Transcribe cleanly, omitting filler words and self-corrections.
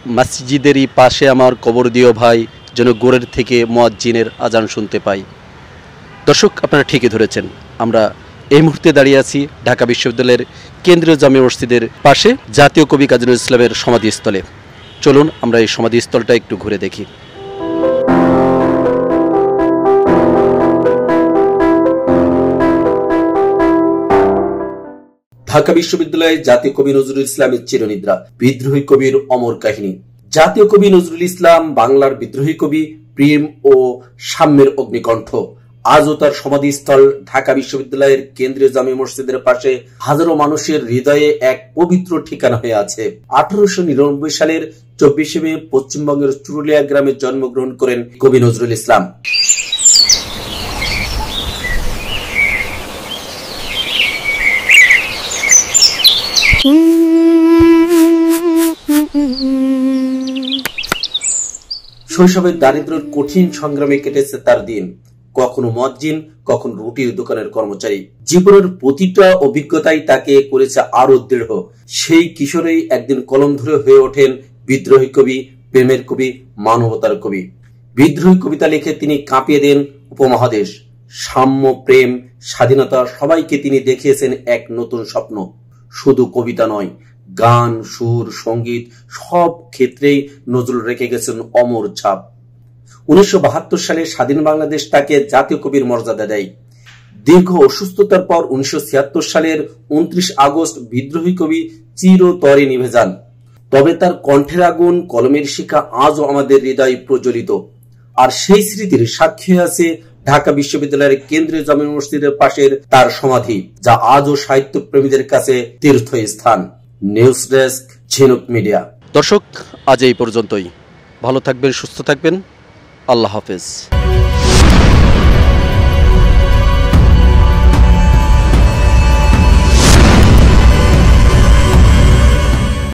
মসজিদেরই পাশে আমার কবর দিও ভাই, যেন গোরের থেকে মুয়াজ্জিনের আজান শুনতে পাই। দর্শক, আপনারা ঠিকই ধরেছেন, আমরা এই মুহূর্তে দাঁড়িয়ে আছি ঢাকা বিশ্ববিদ্যালয়ের কেন্দ্রীয় জামে মসজিদের পাশে জাতীয় কবি কাজী নজরুল ইসলামের সমাধিস্থলে। চলুন আমরা এই সমাধিস্থলটা একটু ঘুরে দেখি। ঢাকা বিশ্ববিদ্যালয়ে জাতীয় কবি নজরুল ইসলামের চিরনিদ্রা, বিদ্রোহী কবির অমর কাহিনী। জাতীয় কবি নজরুল ইসলাম বাংলার বিদ্রোহী কবি, প্রেম ও সাম্যের অগ্নিকণ্ঠ। আজও তার সমাধিস্থল ঢাকা বিশ্ববিদ্যালয়ের কেন্দ্রীয় জামে মসজিদের পাশে হাজারো মানুষের হৃদয়ে এক পবিত্র ঠিকানা হয়ে আছে। 1899 সালের 24শে মে পশ্চিমবঙ্গের চুরুলিয়া গ্রামে জন্মগ্রহণ করেন কবি নজরুল ইসলাম। শৈশবের দারিদ্র্যের কঠিন সংগ্রামে কেটেছে তার দিন, কখনো মুয়াজ্জিন, কখনো রুটির দোকানের কর্মচারী। জীবনের প্রতিটা অভিজ্ঞতাই তাকে করেছে আরো দৃঢ়। সেই কিশোরেই একদিন কলম ধরে হয়ে ওঠেন বিদ্রোহী কবি, প্রেমের কবি, মানবতার কবি। বিদ্রোহী কবিতা লিখে তিনি কাঁপিয়ে দেন উপমহাদেশ। সাম্য, প্রেম, স্বাধীনতা, সবাইকে তিনি দেখিয়েছেন এক নতুন স্বপ্ন। শুধু কবিতা নয়, গান, সুর, সঙ্গীত, সব ক্ষেত্রেই নজরুল রেখে গেছেন অমর ছাপ। 1972 সালে স্বাধীন বাংলাদেশ তাকে জাতীয় কবির মর্যাদা দেয়। দীর্ঘ অসুস্থতার পর 1976 সালের 29 আগস্ট বিদ্রোহী কবি চিরতরে নিভে যান। তবে তার কণ্ঠের আগুন, কলমের শিখা আজও আমাদের হৃদয়ে প্রজ্বলিত। আর সেই স্মৃতির সাক্ষী আছে ঢাকা বিশ্ববিদ্যালয়ের কেন্দ্রীয় জামে মসজিদের পাশের তার সমাধি, যা আজও সাহিত্য প্রেমীদের কাছে তীর্থস্থান। নিউজ ডেস্ক, ঝিনুক মিডিয়া। দর্শক, আজ এই পর্যন্তই। ভালো থাকবেন, সুস্থ থাকবেন। আল্লাহ হাফেজ।